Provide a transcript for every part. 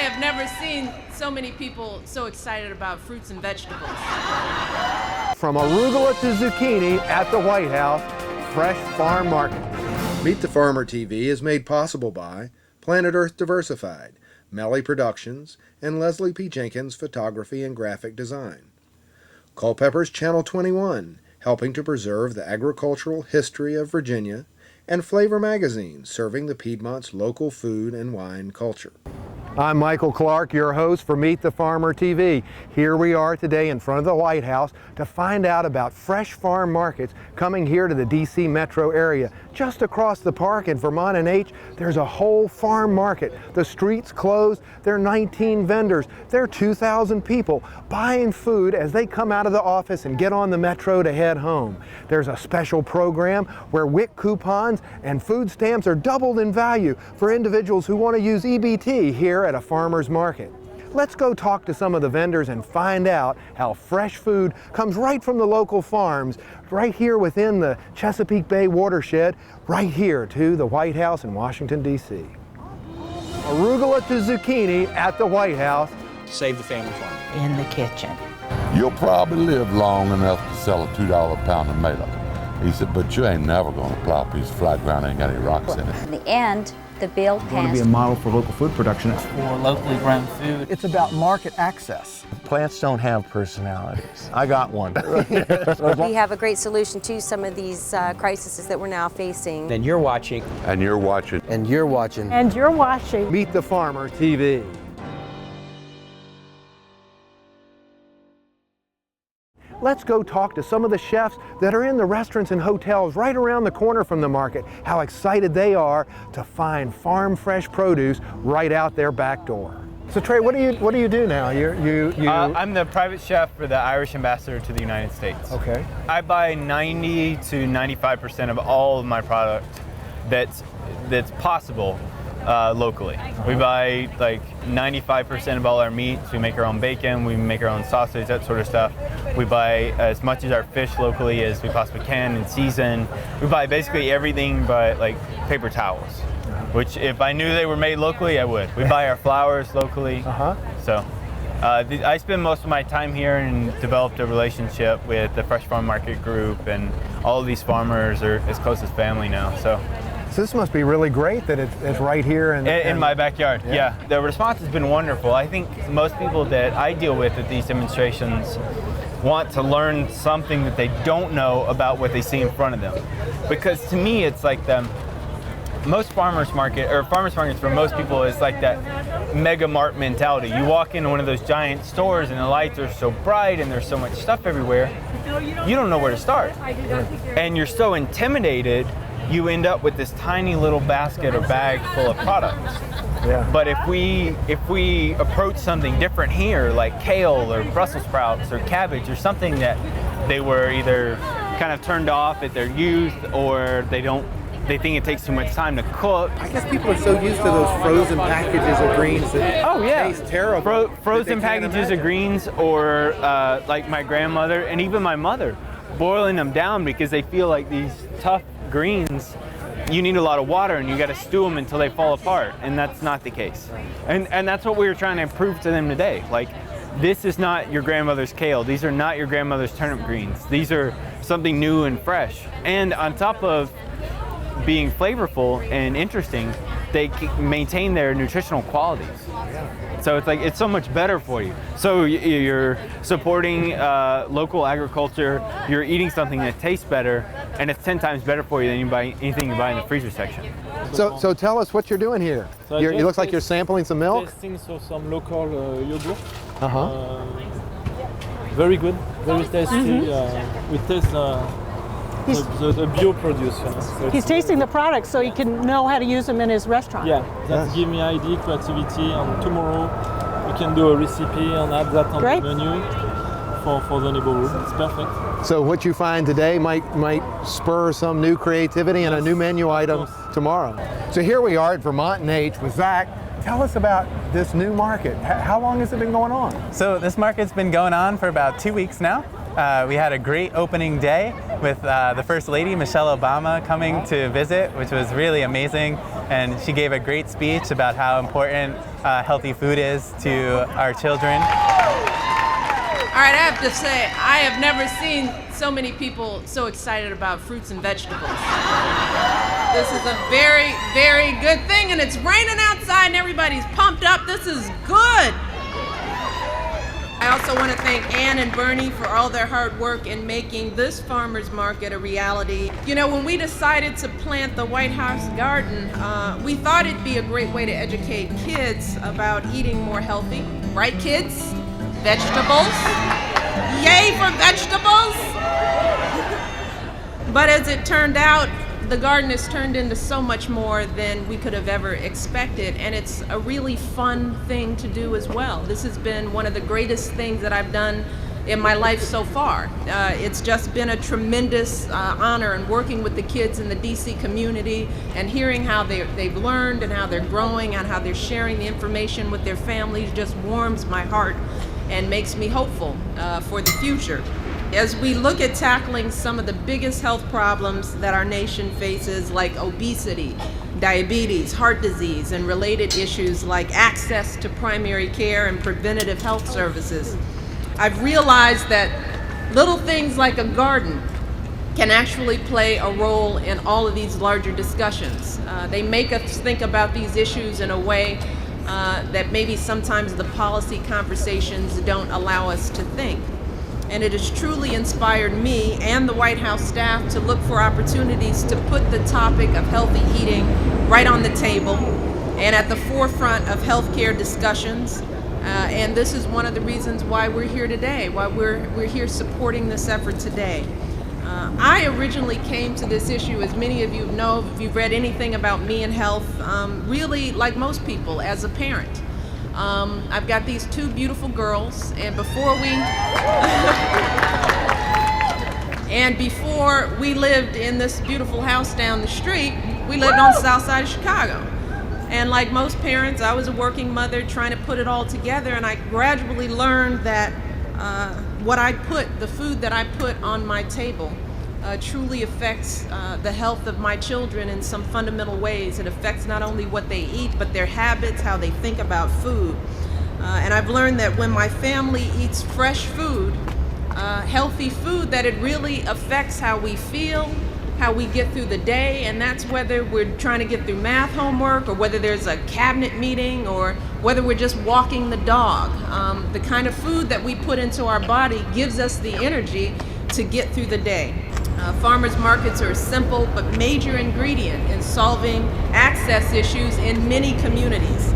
have never seen so many people so excited about fruits and vegetables. From arugula to zucchini at the White House, Fresh Farm Market. Meet the Farmer TV is made possible by Planet Earth Diversified, Melly Productions, and Leslie P. Jenkins Photography and Graphic Design. Culpeper's Channel 21, helping to preserve the agricultural history of Virginia, and Flavor Magazine, serving the Piedmont's local food and wine culture. I'm Michael Clark, your host for Meet the Farmer TV. Here we are today in front of the White House to find out about fresh farm markets coming here to the DC metro area. Just across the park in Vermont and H, there's a whole farm market. The street's closed, there are 19 vendors, there are 2,000 people buying food as they come out of the office and get on the metro to head home. There's a special program where WIC coupons and food stamps are doubled in value for individuals who want to use EBT here at a farmer's market. Let's go talk to some of the vendors and find out how fresh food comes right from the local farms, right here within the Chesapeake Bay watershed, right here to the White House in Washington, D.C. Arugula to zucchini at the White House. Save the family farm. In the kitchen. You'll probably live long enough to sell a $2 a pound tomato. He said, but you ain't never gonna plow a piece of flat ground that ain't got any rocks in it. In the end, the bill passed. We want to be a model for local food production. For locally grown food. It's about market access. Plants don't have personalities. I got one. We have a great solution to some of these crises that we're now facing. And you're watching. And you're watching. And you're watching. And you're watching Meet the Farmer TV. Let's go talk to some of the chefs that are in the restaurants and hotels right around the corner from the market, how excited they are to find farm fresh produce right out their back door. So Trey, what do you do now? I'm the private chef for the Irish ambassador to the United States. Okay. I buy 90 to 95% of all of my product that's possible locally. We buy like 95% of all our meats. We make our own bacon, we make our own sausage, that sort of stuff. We buy as much of our fish locally as we possibly can in season. We buy basically everything but like paper towels, which if I knew they were made locally, I would. We buy our flowers locally. So I spend most of my time here and developed a relationship with the Fresh Farm Market group, and all of these farmers are as close as family now. So this must be really great that it's right here in my backyard. Yeah, the response has been wonderful. I think most people that I deal with at these demonstrations want to learn something that they don't know about what they see in front of them. Because to me, it's like most farmers markets for most people is like that mega mart mentality. You walk into one of those giant stores and the lights are so bright and there's so much stuff everywhere, you don't know where to start. And you're so intimidated, you end up with this tiny little basket or bag full of products. Yeah. But if we approach something different here, like kale or Brussels sprouts or cabbage or something that they were either kind of turned off at their youth, or they think it takes too much time to cook. I guess people are so used to those frozen packages of greens that taste terrible. Frozen packages of greens, or like my grandmother and even my mother, boiling them down because they feel like these tough greens, you need a lot of water and you got to stew them until they fall apart, and that's not the case. And that's what we were trying to prove to them today. Like, this is not your grandmother's kale. These are not your grandmother's turnip greens. These are something new and fresh. And on top of being flavorful and interesting, they maintain their nutritional qualities. So it's so much better for you. So you're supporting local agriculture, you're eating something that tastes better, and it's 10 times better for you than anything you buy in the freezer section. So tell us what you're doing here. So it looks like you're sampling some milk. Testing some local yogurt. Very good, very tasty. We taste the bio produce. So he's tasting the products so he can know how to use them in his restaurant. Yeah, that gives me idea, creativity, and tomorrow we can do a recipe and add that on the menu for the neighborhood. It's perfect. So what you find today might spur some new creativity and a new menu item tomorrow. So here we are at Vermont and H with Zach. Tell us about this new market. How long has it been going on? So this market's been going on for about 2 weeks now. We had a great opening day with the First Lady, Michelle Obama, coming to visit, which was really amazing. And she gave a great speech about how important healthy food is to our children. All right, I have to say, I have never seen so many people so excited about fruits and vegetables. This is a very, very good thing, and it's raining outside and everybody's pumped up. This is good. I also want to thank Ann and Bernie for all their hard work in making this farmer's market a reality. You know, when we decided to plant the White House garden, we thought it'd be a great way to educate kids about eating more healthy. Right, kids? Vegetables. Yay for vegetables! But as it turned out, the garden has turned into so much more than we could have ever expected, and it's a really fun thing to do as well. This has been one of the greatest things that I've done in my life so far. It's just been a tremendous honor, and working with the kids in the DC community and hearing how they've learned and how they're growing and how they're sharing the information with their families just warms my heart and makes me hopeful for the future. As we look at tackling some of the biggest health problems that our nation faces, like obesity, diabetes, heart disease, and related issues like access to primary care and preventative health services, I've realized that little things like a garden can actually play a role in all of these larger discussions. They make us think about these issues in a way that maybe sometimes the policy conversations don't allow us to think. And it has truly inspired me and the White House staff to look for opportunities to put the topic of healthy eating right on the table and at the forefront of healthcare discussions. And this is one of the reasons why we're here today, why we're here supporting this effort today. I originally came to this issue, as many of you know, if you've read anything about me and health, really like most people, as a parent. I've got these two beautiful girls, and before we lived in this beautiful house down the street, we lived on the south side of Chicago. And like most parents, I was a working mother trying to put it all together, and I gradually learned that the food that I put on my table truly affects the health of my children in some fundamental ways. It affects not only what they eat, but their habits, how they think about food. And I've learned that when my family eats fresh food, healthy food, that it really affects how we feel, how we get through the day, and that's whether we're trying to get through math homework, or whether there's a cabinet meeting, or whether we're just walking the dog. The kind of food that we put into our body gives us the energy to get through the day. Farmers markets are a simple but major ingredient in solving access issues in many communities.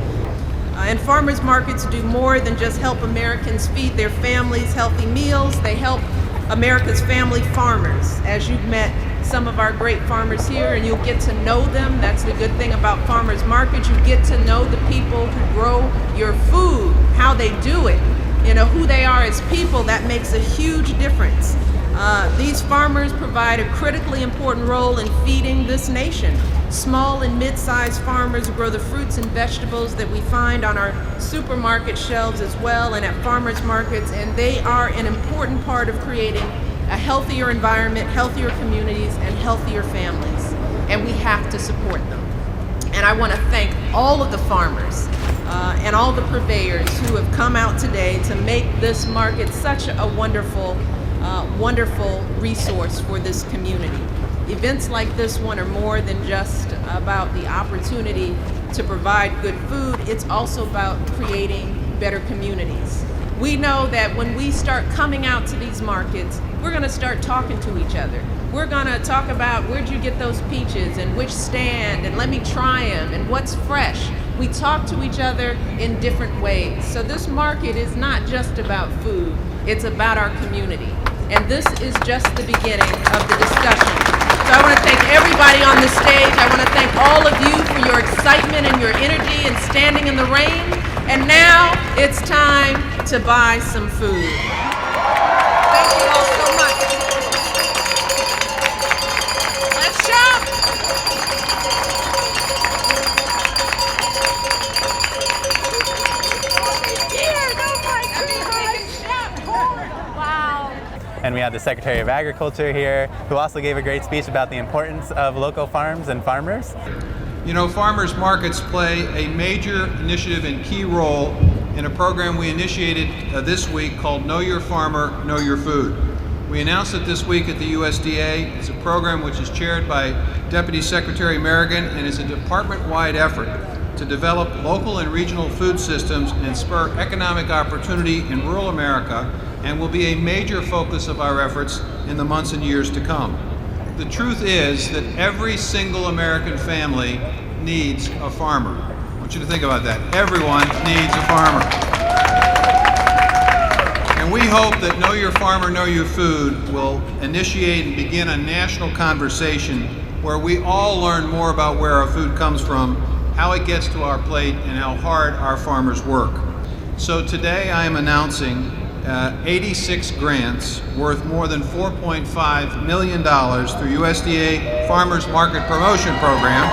And farmers markets do more than just help Americans feed their families healthy meals. They help America's family farmers. As you've met some of our great farmers here, and you'll get to know them. That's the good thing about farmers markets. You get to know the people who grow your food, how they do it, who they are as people. That makes a huge difference. These farmers provide a critically important role in feeding this nation. Small and mid-sized farmers grow the fruits and vegetables that we find on our supermarket shelves as well, and at farmers markets, and they are an important part of creating a healthier environment, healthier communities, and healthier families. And we have to support them. And I want to thank all of the farmers and all the purveyors who have come out today to make this market such a wonderful resource for this community. Events like this one are more than just about the opportunity to provide good food. It's also about creating better communities. We know that when we start coming out to these markets, we're going to start talking to each other. We're going to talk about where'd you get those peaches and which stand, and let me try them, and what's fresh. We talk to each other in different ways. So this market is not just about food, it's about our community. And this is just the beginning of the discussion. So I want to thank everybody on the stage. I want to thank all of you for your excitement and your energy and standing in the rain. And now it's time to buy some food. Thank you all so much. Let's shop! And we had the Secretary of Agriculture here, who also gave a great speech about the importance of local farms and farmers. You know, farmers markets play a major initiative and key role in a program we initiated this week called Know Your Farmer, Know Your Food. We announced it this week at the USDA. It's a program which is chaired by Deputy Secretary Merrigan and is a department-wide effort to develop local and regional food systems and spur economic opportunity in rural America, and will be a major focus of our efforts in the months and years to come. The truth is that every single American family needs a farmer. I want you to think about that. Everyone needs a farmer. And we hope that Know Your Farmer, Know Your Food will initiate and begin a national conversation where we all learn more about where our food comes from, how it gets to our plate, and how hard our farmers work. So today I am announcing 86 grants worth more than $4.5 million through USDA Farmers Market Promotion Program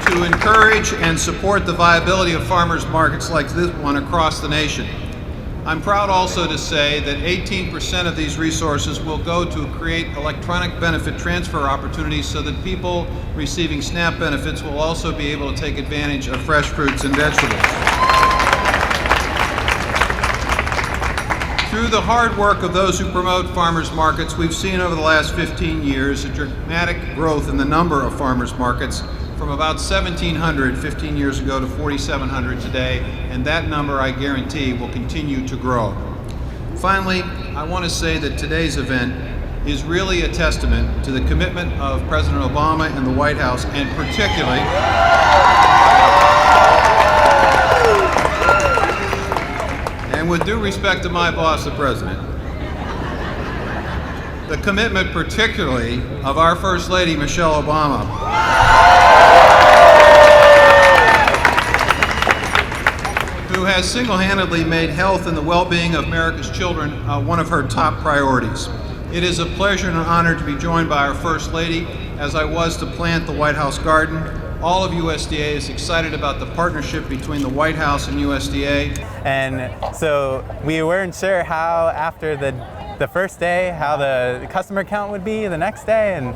to encourage and support the viability of farmers markets like this one across the nation. I'm proud also to say that 18% of these resources will go to create electronic benefit transfer opportunities so that people receiving SNAP benefits will also be able to take advantage of fresh fruits and vegetables. Through the hard work of those who promote farmers markets, we've seen over the last 15 years a dramatic growth in the number of farmers markets, from about 1,700 15 years ago to 4,700 today, and that number, I guarantee, will continue to grow. Finally, I want to say that today's event is really a testament to the commitment of President Obama and the White House, and particularly and with due respect to my boss, the President, the commitment particularly of our First Lady, Michelle Obama, who has single-handedly made health and the well-being of America's children one of her top priorities. It is a pleasure and an honor to be joined by our First Lady, as I was to plant the White House garden. All of USDA is excited about the partnership between the White House and USDA. And so we weren't sure how, after the first day, how the customer count would be the next day, and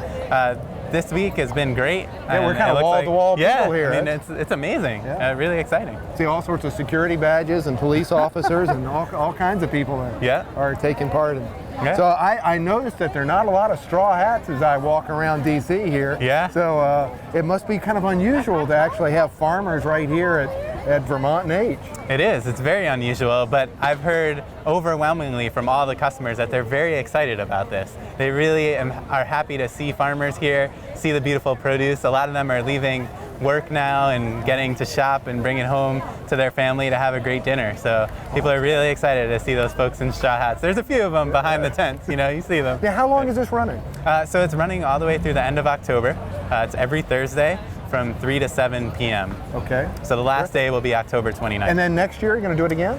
this week has been great. Yeah, we're kind of wall-to-wall people here. I mean, it's amazing. Yeah. Really exciting. See all sorts of security badges and police officers and all kinds of people that are taking part in. Yeah. So I noticed that there are not a lot of straw hats as I walk around DC here. Yeah. So it must be kind of unusual to actually have farmers right here at Vermont and H. It is. It's very unusual, but I've heard overwhelmingly from all the customers that they're very excited about this. They really are happy to see farmers here, see the beautiful produce. A lot of them are leaving work now and getting to shop and bring it home to their family to have a great dinner. So people are really excited to see those folks in straw hats. There's a few of them behind the tents, you see them. Yeah, how long is this running? So it's running all the way through the end of October. It's every Thursday from 3 to 7 p.m. Okay. So the last day will be October 29th. And then next year, you're going to do it again?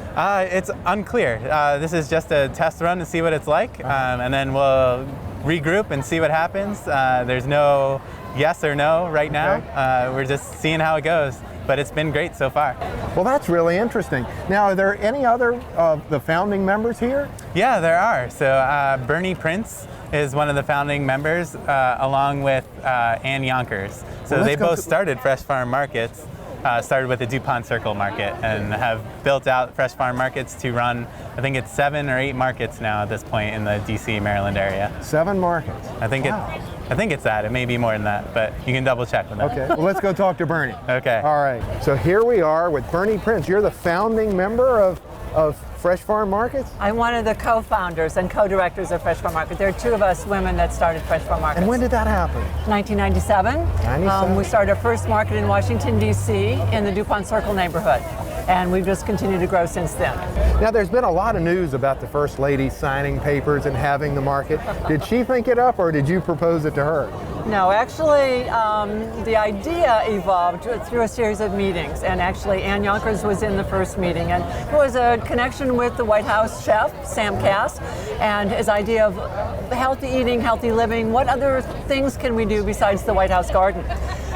It's unclear. This is just a test run to see what it's like, and then we'll regroup and see what happens. There's no yes or no right now. Okay. We're just seeing how it goes, but it's been great so far. Well, that's really interesting. Now, are there any other of the founding members here? Yeah, there are. So Bernie Prince is one of the founding members, along with Ann Yonkers. So they both started Fresh Farm Markets, started with the DuPont Circle Market, and have built out Fresh Farm Markets to run, I think it's 7 or 8 markets now at this point in the DC, Maryland area. 7 markets. I think it's that. It may be more than that, but you can double check with that. Okay, well, let's go talk to Bernie. Okay. All right, so here we are with Bernie Prince. You're the founding member of Fresh Farm Markets? I'm one of the co-founders and co-directors of Fresh Farm Market. There are 2 of us women that started Fresh Farm Markets. And when did that happen? 1997. We started our first market in Washington, D.C. in the DuPont Circle neighborhood. And we've just continued to grow since then. Now, there's been a lot of news about the First Lady signing papers and having the market. Did she think it up, or did you propose it to her? No, actually, the idea evolved through a series of meetings. And actually, Ann Yonkers was in the first meeting. And there was a connection with the White House chef, Sam Cass, and his idea of healthy eating, healthy living. What other things can we do besides the White House garden?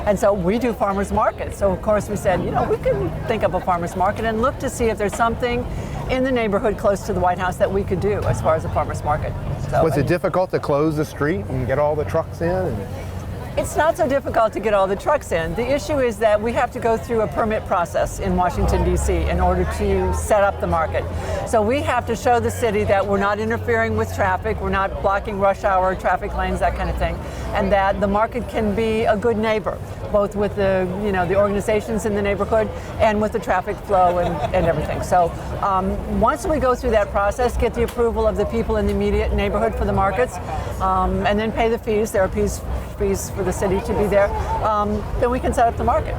And so we do farmers markets. So of course we said, we can think of a farmers market and look to see if there's something in the neighborhood close to the White House that we could do as far as a farmer's market. So, Was it difficult to close the street and get all the trucks in? It's not so difficult to get all the trucks in. The issue is that we have to go through a permit process in Washington, D.C. in order to set up the market. So we have to show the city that we're not interfering with traffic, we're not blocking rush hour, traffic lanes, that kind of thing, and that the market can be a good neighbor, both with the organizations in the neighborhood and with the traffic flow and everything. So once we go through that process, get the approval of the people in the immediate neighborhood for the markets, and then pay the fees, there are fees for the city to be there, then we can set up the market.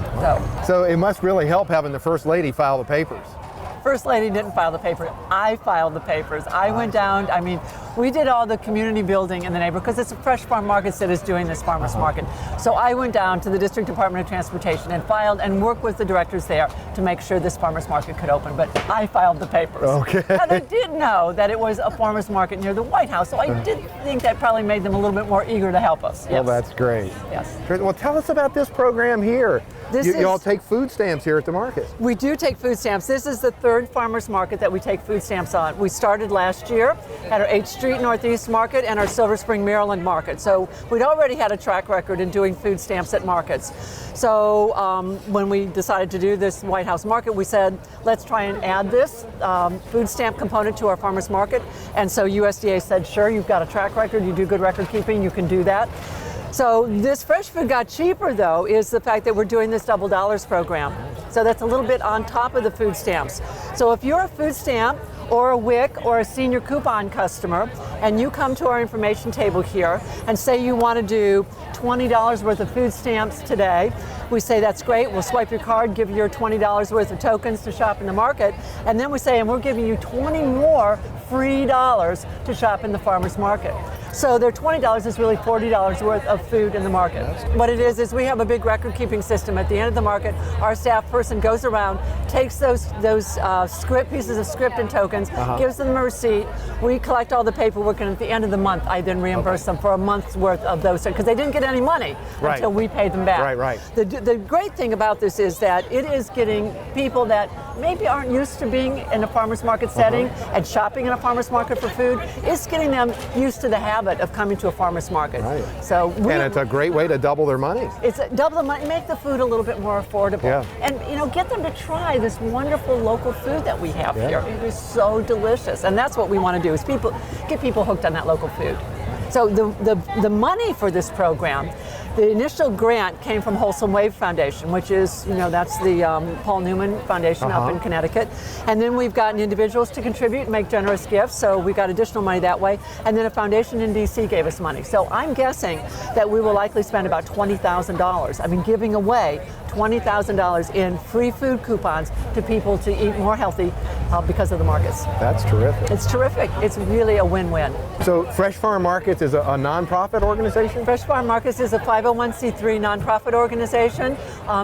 So it must really help having the First Lady file the papers. First Lady didn't file the paper. I filed the papers. I went down, we did all the community building in the neighborhood because it's a Fresh Farm Markets that is doing this farmers market. So I went down to the District Department of Transportation and filed and worked with the directors there to make sure this farmers market could open. But I filed the papers. Okay. Now they did know that it was a farmers market near the White House, so I did think that probably made them a little bit more eager to help us. Yes. Well, that's great. Yes. Well, tell us about this program here. You all take food stamps here at the market. We do take food stamps. This is the third farmers market that we take food stamps on. We started last year at our 8th Street Northeast market and our Silver Spring, Maryland market. So we'd already had a track record in doing food stamps at markets. So when we decided to do this White House market, we said, let's try and add this food stamp component to our farmers market. And so USDA said, sure, you've got a track record, you do good record keeping, you can do that. So this fresh food got cheaper, though, is the fact that we're doing this Double Dollars program. So that's a little bit on top of the food stamps. So if you're a food stamp or a WIC or a senior coupon customer, and you come to our information table here and say you want to do $20 worth of food stamps today, we say that's great, we'll swipe your card, give you your $20 worth of tokens to shop in the market, and then we say, and we're giving you 20 more free dollars to shop in the farmer's market. So their $20 is really $40 worth of food in the market. What it is we have a big record keeping system. At the end of the market, our staff person goes around, takes those pieces of script and tokens, gives them a receipt. We collect all the paperwork, and at the end of the month, I then reimburse them for a month's worth of those, because they didn't get any money until we paid them back. Right. The great thing about this is that it is getting people that maybe aren't used to being in a farmer's market setting and shopping in a farmer's market for food. It's getting them used to the habit of coming to a farmer's market. Right. So and it's a great way to double their money. It's double the money, make the food a little bit more affordable. Yeah. And get them to try this wonderful local food that we have here. It is so delicious. And that's what we want to do, is get people hooked on that local food. So the money for this program, the initial grant came from Wholesome Wave Foundation, which is, that's the Paul Newman Foundation up in Connecticut. And then we've gotten individuals to contribute and make generous gifts, so we got additional money that way. And then a foundation in DC gave us money. So I'm guessing that we will likely spend about $20,000. Giving away $20,000 in free food coupons to people to eat more healthy because of the markets. That's terrific. It's terrific. It's really a win-win. So Fresh Farm Markets is a nonprofit organization? Fresh Farm Markets is a 501c3 nonprofit organization.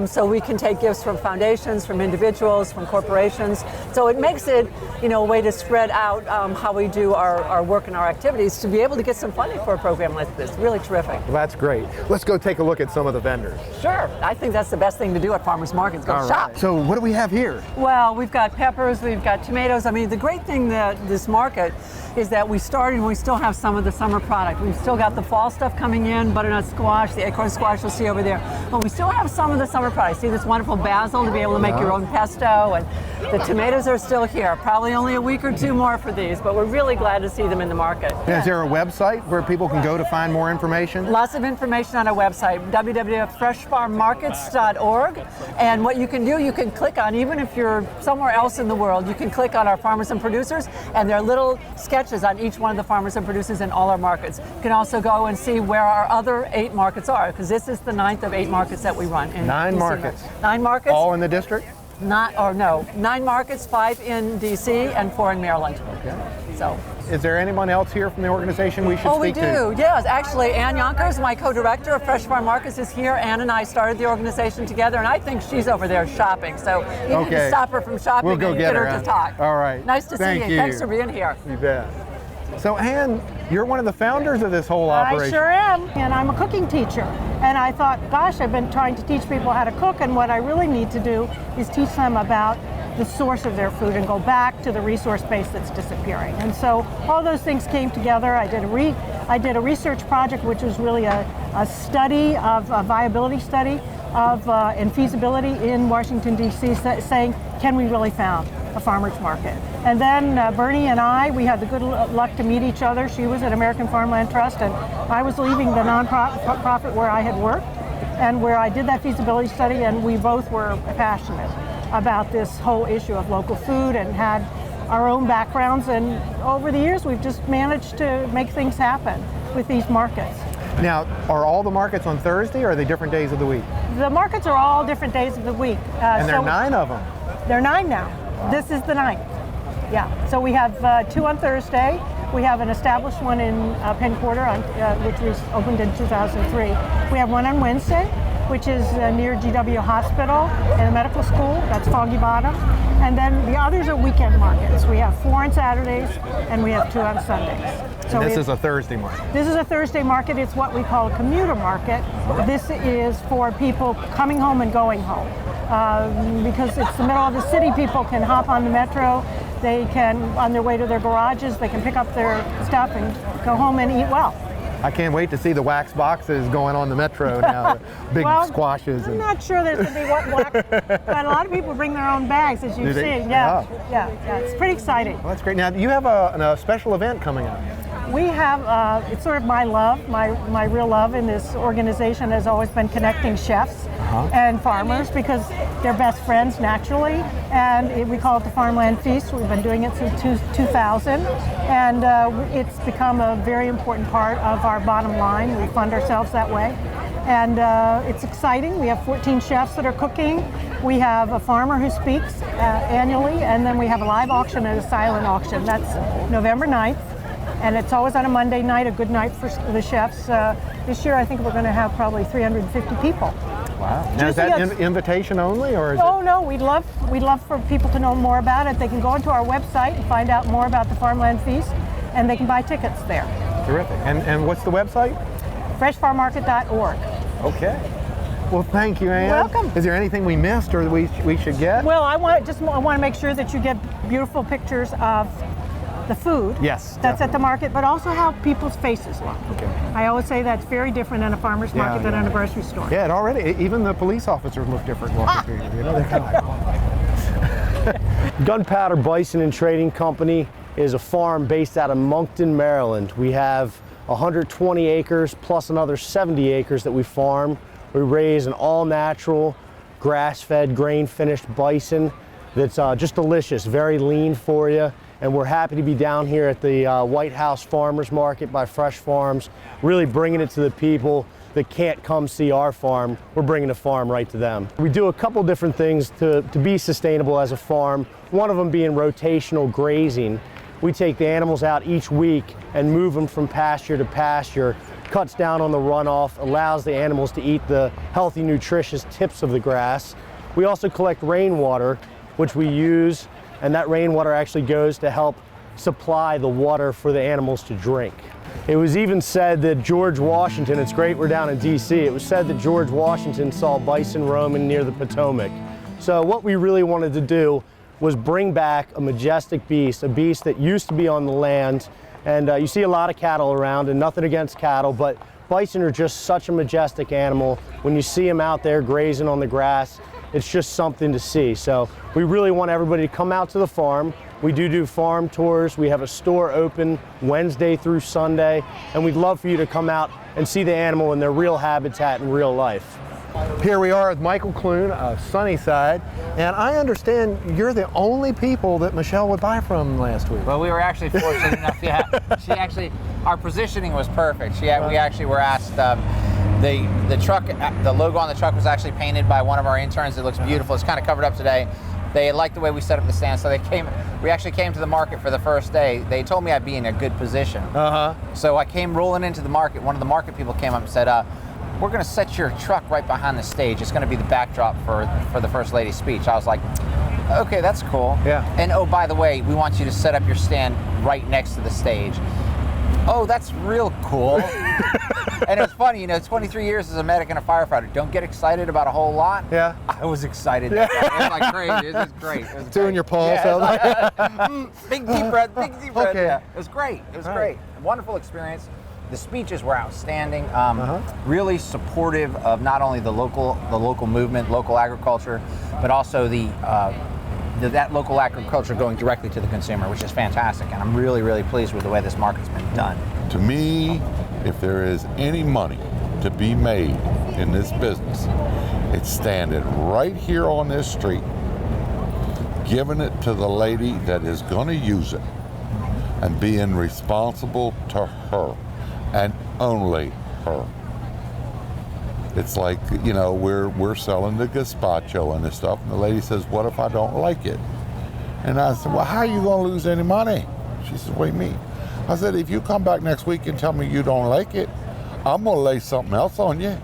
So we can take gifts from foundations, from individuals, from corporations. So it makes it, a way to spread out how we do our work and our activities to be able to get some funding for a program like this. Really terrific. Well, that's great. Let's go take a look at some of the vendors. Sure. I think that's the best thing to do at farmers markets. Go shop. Right. So what do we have here? Well, we've got peppers, we've got tomatoes. The great thing that this market is that we started and we still have some of the summer product. We've still got the fall stuff coming in, butternut squash, the acorn squash you'll see over there. But we still have some of the summer product. See this wonderful basil to be able to make your own pesto, and the tomatoes are still here. Probably only a week or two more for these, but we're really glad to see them in the market. Is there a website where people can go to find more information? Lots of information on our website, www.freshfarmmarkets.org. And what you can do, you can click on, even if you're somewhere else in the world, you can click on our farmers and producers, and there are little sketches on each one of the farmers and producers in all our markets. You can also go and see where our other 8 markets are, because this is the 9th of 8 markets that we run. 9 markets? 9 markets. All in the district? 9 markets, 5 in DC and 4 in Maryland. Okay. So. Is there anyone else here from the organization we should speak to? Oh, we do. Yes, actually, Ann Yonkers, my co-director of Fresh Farm Markets, is here. Ann and I started the organization together, and I think she's over there shopping. So you need to stop her from shopping we'll go and get her to talk. All right. Nice to see you. Thanks for being here. You bet. So Ann, you're one of the founders of this whole operation. I sure am, and I'm a cooking teacher. And I thought, gosh, I've been trying to teach people how to cook, and what I really need to do is teach them about the source of their food and go back to the resource base that's disappearing. And so all those things came together. I did a research project, which was really a study of a viability study of and feasibility in Washington, D.C., saying, can we really found a farmer's market? And then Bernie and we had the good luck to meet each other. She was at American Farmland Trust, and I was leaving the nonprofit where I had worked and where I did that feasibility study, and we both were passionate about this whole issue of local food and had our own backgrounds. And over the years, we've just managed to make things happen with these markets. Now, are all the markets on Thursday, or are they different days of the week? The markets are all different days of the week. And there are 9 of them. There are 9 now. Wow. This is the 9th. Yeah, so we have 2 on Thursday. We have an established one in Penn Quarter, which was opened in 2003. We have one on Wednesday, which is near GW Hospital and a medical school. That's Foggy Bottom. And then the others are weekend markets. We have 4 on Saturdays, and we have 2 on Sundays. So this is a Thursday market? This is a Thursday market. It's what we call a commuter market. This is for people coming home and going home. Because it's the middle of the city, people can hop on the metro. They can, on their way to their garages, they can pick up their stuff and go home and eat well. I can't wait to see the wax boxes going on the metro now, big squashes. I'm not sure there's going to be wax, but a lot of people bring their own bags, as you've seen. Yeah, it's pretty exciting. Well, that's great. Now, you have a special event coming up. We have, it's sort of my love, my real love in this organization has always been connecting chefs and farmers, because they're best friends naturally, and we call it the Farmland Feast. We've been doing it since 2000, and it's become a very important part of our bottom line. We fund ourselves that way, and it's exciting. We have 14 chefs that are cooking. We have a farmer who speaks annually, and then we have a live auction and a silent auction. That's November 9th. And it's always on a Monday night, a good night for the chefs. This year, I think we're going to have probably 350 people. Wow. Now, is that invitation only, or is No, we'd love for people to know more about it. They can go onto our website and find out more about the Farmland Feast, and they can buy tickets there. Terrific. And what's the website? freshfarmmarket.org. Okay. Well, thank you, Ann. Welcome. Is there anything we missed or we should get? Well, I want to make sure that you get beautiful pictures of the food that's at the market, but also how people's faces look. Okay. I always say that's very different in a farmer's market than in a grocery store. Yeah, it already, even the police officers look different walking through. You know, they're kind of like, Gunpowder Bison and Trading Company is a farm based out of Moncton, Maryland. We have 120 acres plus another 70 acres that we farm. We raise an all-natural, grass-fed, grain-finished bison that's just delicious, very lean for you. And we're happy to be down here at the White House Farmers Market by Fresh Farms, really bringing it to the people that can't come see our farm. We're bringing the farm right to them. We do a couple different things to be sustainable as a farm, one of them being rotational grazing. We take the animals out each week and move them from pasture to pasture, cuts down on the runoff, allows the animals to eat the healthy, nutritious tips of the grass. We also collect rainwater, which we use, and that rainwater actually goes to help supply the water for the animals to drink. It was even said that George Washington, it's great we're down in DC, it was said that George Washington saw bison roaming near the Potomac. So what we really wanted to do was bring back a majestic beast, a beast that used to be on the land. And you see a lot of cattle around, and nothing against cattle, but bison are just such a majestic animal. When you see them out there grazing on the grass, it's just something to see. So we really want everybody to come out to the farm. We do farm tours. We have a store open Wednesday through Sunday, and we'd love for you to come out and see the animal in their real habitat in real life. Here we are with Michael Clune of Sunnyside, and I understand you're the only people that Michelle would buy from last week. Well, we were actually fortunate enough, She actually, our positioning was perfect. We actually were asked, the truck, the logo on the truck was actually painted by one of our interns. It looks beautiful. It's kind of covered up today. They liked the way we set up the stand, so we actually came to the market for the first day. They told me I'd be in a good position. So I came rolling into the market. One of the market people came up and said, we're going to set your truck right behind the stage. It's going to be the backdrop for the First Lady's speech. I was like, okay, that's cool. Yeah. And oh, by the way, we want you to set up your stand right next to the stage. Oh, that's real cool. And it's funny, you know, 23 years as a medic and a firefighter. Don't get excited about a whole lot. Yeah. I was excited. It was like crazy. It was great. It was Doing great. your pulse. Yeah, big deep breath, big deep breath. Okay. Yeah. It was great. It was great. Wonderful experience. The speeches were outstanding. Really supportive of not only the local movement, local agriculture, but also that local agriculture going directly to the consumer, which is fantastic. And I'm really, really pleased with the way this market's been done. To me, if there is any money to be made in this business, it's standing right here on this street, giving it to the lady that is going to use it, and being responsible to her, and only her. It's like, you know, we're selling the gazpacho and this stuff, and the lady says, what if I don't like it? And I said, well, how are you going to lose any money? She said, what do you mean? I said, if you come back next week and tell me you don't like it, I'm going to lay something else on you.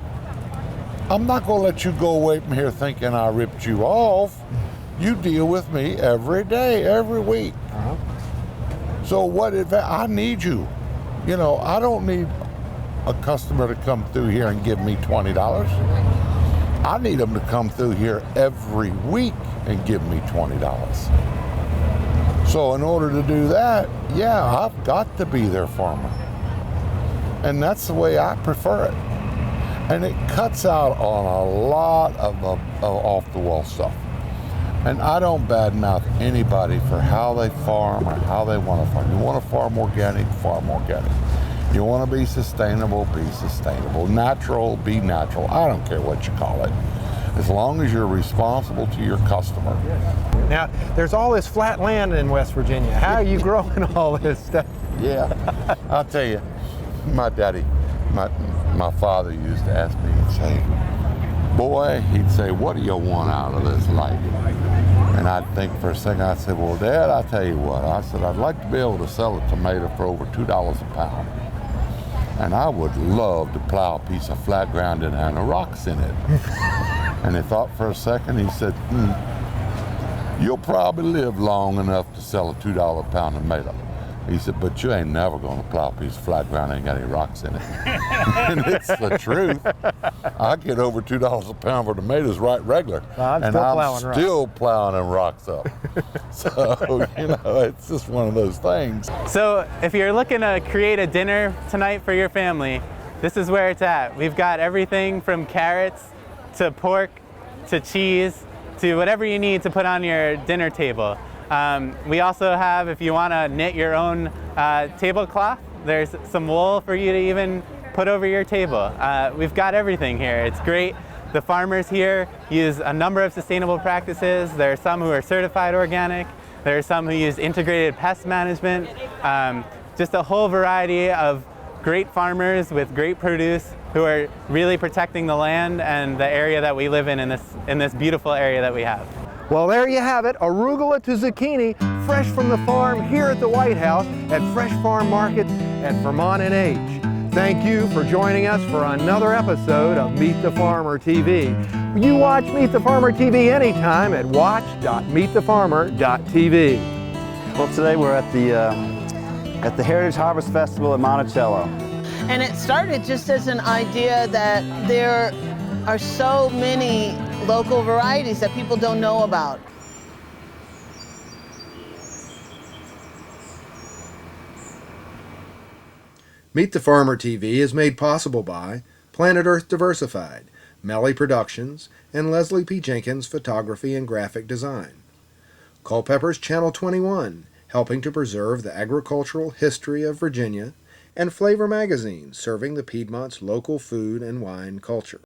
I'm not going to let you go away from here thinking I ripped you off. You deal with me every day, every week. So what if I need you? You know, I don't need a customer to come through here and give me $20. I need them to come through here every week and give me $20. So in order to do that, yeah, I've got to be their farmer. And that's the way I prefer it. And it cuts out on a lot of off-the-wall stuff. And I don't badmouth anybody for how they farm or how they want to farm. You want to farm organic, farm organic. You want to be sustainable, be sustainable. Natural, be natural. I don't care what you call it, as long as you're responsible to your customer. Now, there's all this flat land in West Virginia. How are you growing all this stuff? Yeah, I'll tell you, my daddy, my father used to ask me and say, boy, he'd say, what do you want out of this life? And I'd think for a second, I said, well, Dad, I'll tell you what. I said, I'd like to be able to sell a tomato for over $2 a pound. And I would love to plow a piece of flat ground and have no rocks in it. And he thought for a second, he said, you'll probably live long enough to sell a $2 a pound tomato. He said, but you ain't never gonna plow a piece of flat ground that ain't got any rocks in it. And it's the truth. I get over $2 a pound for tomatoes right regular. I'm still plowing them rocks up. So, you know, it's just one of those things. So if you're looking to create a dinner tonight for your family, this is where it's at. We've got everything from carrots to pork to cheese to whatever you need to put on your dinner table. We also have, if you want to knit your own tablecloth, there's some wool for you to even put over your table. We've got everything here. It's great. The farmers here use a number of sustainable practices. There are some who are certified organic. There are some who use integrated pest management. Just a whole variety of great farmers with great produce who are really protecting the land and the area that we live in this beautiful area that we have. Well, there you have it, arugula to zucchini, fresh from the farm here at the White House at Fresh Farm Market at Vermont and Age. Thank you for joining us for another episode of Meet the Farmer TV. You watch Meet the Farmer TV anytime at watch.meetthefarmer.tv. Well, today we're at the Heritage Harvest Festival at Monticello. And it started just as an idea that there are so many local varieties that people don't know about. Meet the Farmer TV is made possible by Planet Earth Diversified, Melly Productions, and Leslie P. Jenkins Photography and Graphic Design. Culpeper's Channel 21, helping to preserve the agricultural history of Virginia, and Flavor Magazine, serving the Piedmont's local food and wine culture.